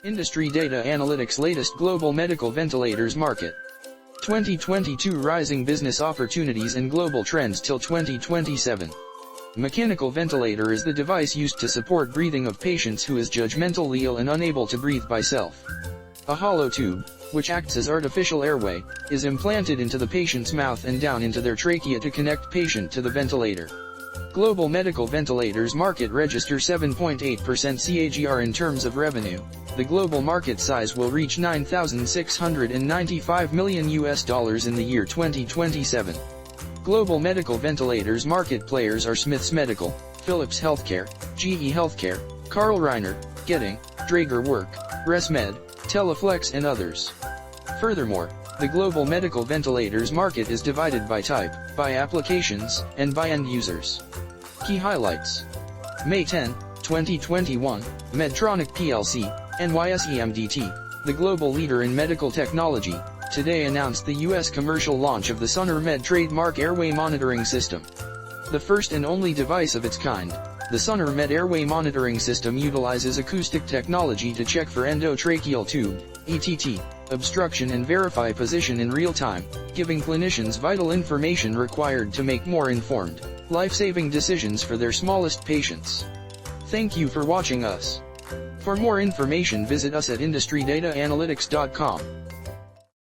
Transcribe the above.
Industry Data Analytics latest global medical ventilators market. 2022 rising business opportunities and global trends till 2027. Mechanical ventilator is the device used to support breathing of patients who is judgmentally ill and unable to breathe by self. A hollow tube, which acts as artificial airway, is implanted into the patient's mouth and down into their trachea to connect patient to the ventilator. Global medical ventilators market register 7.8% CAGR in terms of revenue. The global market size will reach $9,695 million in the year 2027. Global medical ventilators market players are Smiths Medical, Philips Healthcare, GE Healthcare, Carl Reiner, Getinge, Draeger Work, ResMed, Teleflex and others. Furthermore, the global medical ventilators market is divided by type, by applications, and by end users. Key highlights. May 10, 2021, Medtronic plc, NYSE-MDT, the global leader in medical technology, today announced the U.S. commercial launch of the SonorMed trademark airway monitoring system. The first and only device of its kind, the SonorMed airway monitoring system utilizes acoustic technology to check for endotracheal tube, ETT, obstruction and verify position in real time, giving clinicians vital information required to make more informed, life-saving decisions for their smallest patients. Thank you for watching us. For more information visit us at industrydataanalytics.com.